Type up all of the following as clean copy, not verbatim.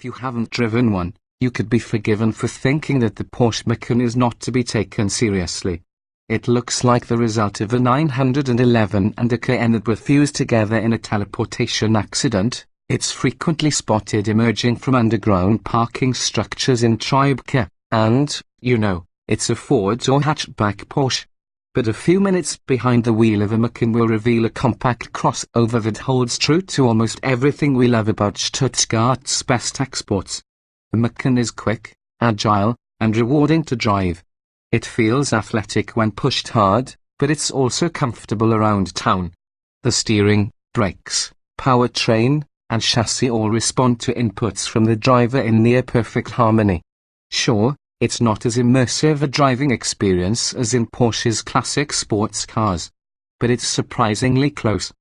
if you haven't driven one, you could be forgiven for thinking that the Porsche Macan is not to be taken seriously. It looks like the result of a 911 and a Cayenne that were fused together in a teleportation accident. It's frequently spotted emerging from underground parking structures in Tribeca, and, you know, it's a Ford or hatchback Porsche. But a few minutes behind the wheel of a Macan will reveal a compact crossover that holds true to almost everything we love about Stuttgart's best exports. The Macan is quick, agile, and rewarding to drive. It feels athletic when pushed hard, but it's also comfortable around town. The steering, brakes, powertrain, and chassis all respond to inputs from the driver in near-perfect harmony. Sure, it's not as immersive a driving experience as in Porsche's classic sports cars, but it's surprisingly close.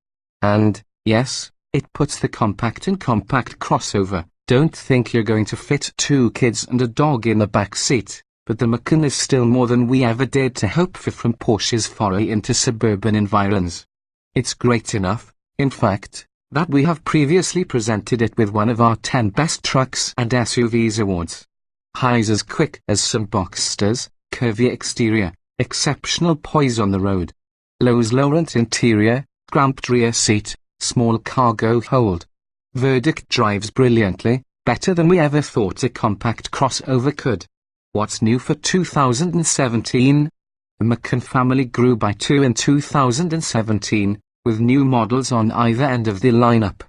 And, yes, it puts the compact in compact crossover. Don't think you're going to fit 2 kids and a dog in the back seat, but the Macan is still more than we ever dared to hope for from Porsche's foray into suburban environs. It's great enough, in fact, that we have previously presented it with one of our 10 Best Trucks and SUVs awards. Highs as quick as some Boxsters, curvy exterior, exceptional poise on the road. Lows low-rent interior, cramped rear seat, small cargo hold. Verdict drives brilliantly, better than we ever thought a compact crossover could. What's new for 2017? The Macan family grew by 2 in 2017, with new models on either end of the lineup.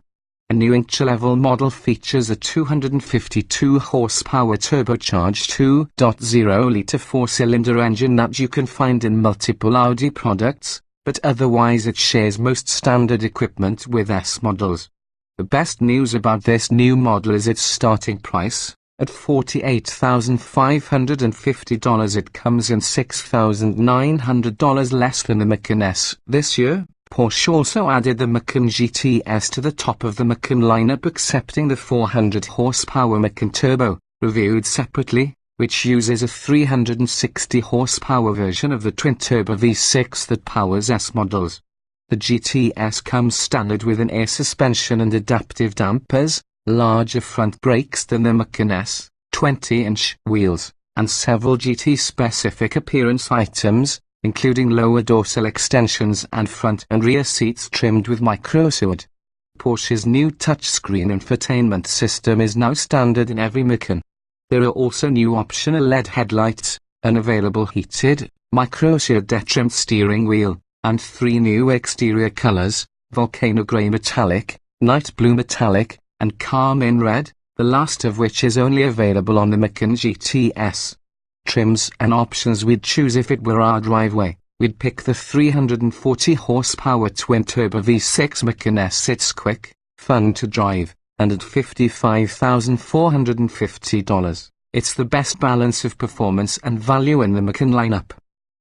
A new entry-level model features a 252 horsepower turbocharged 2.0-litre 4-cylinder engine that you can find in multiple Audi products, but otherwise it shares most standard equipment with S models. The best news about this new model is its starting price. At $48,550 it comes in $6,900 less than the Macan S. This year, Porsche also added the Macan GTS to the top of the Macan lineup, accepting the 400 horsepower Macan Turbo, reviewed separately, which uses a 360 horsepower version of the twin-turbo V6 that powers S models. The GTS comes standard with an air suspension and adaptive dampers, larger front brakes than the Macan S, 20-inch wheels, and several GT-specific appearance items, including lower dorsal extensions and front and rear seats trimmed with micro-SUD. Porsche's new touchscreen infotainment system is now standard in every Macan. There are also new optional LED headlights, an available heated, micro-SUD trimmed steering wheel, and 3 new exterior colors, volcano grey metallic, night blue metallic, and carmine red, the last of which is only available on the Macan GTS. Trims and options we'd choose if it were our driveway. We'd pick the 340 horsepower twin-turbo V6 Macan S. It's quick, fun to drive, and at $55,450, it's the best balance of performance and value in the Macan lineup.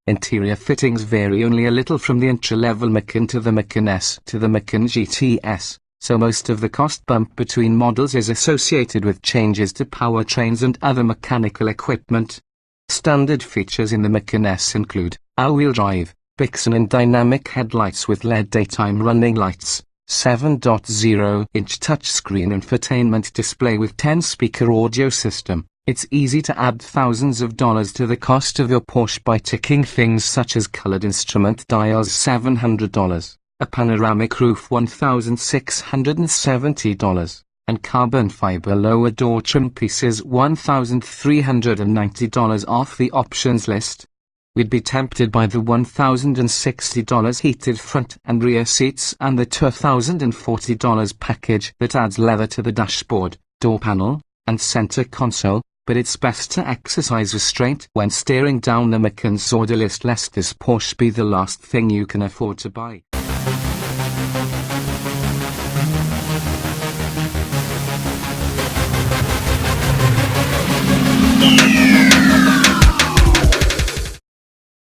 Interior fittings vary only a little from the entry-level Macan to the Macan S to the Macan GTS, so most of the cost bump between models is associated with changes to powertrains and other mechanical equipment. Standard features in the Macan S include all-wheel drive, Bixen and dynamic headlights with LED daytime running lights, 7.0-inch touchscreen infotainment display with 10-speaker audio system. It's easy to add thousands of dollars to the cost of your Porsche by ticking things such as colored instrument dials $700, a panoramic roof $1,670, and carbon fiber lower door trim pieces $1,390 off the options list. We'd be tempted by the $1,060 heated front and rear seats and the $2,040 package that adds leather to the dashboard, door panel, and center console, but it's best to exercise restraint when staring down the Macan's order list lest this Porsche be the last thing you can afford to buy.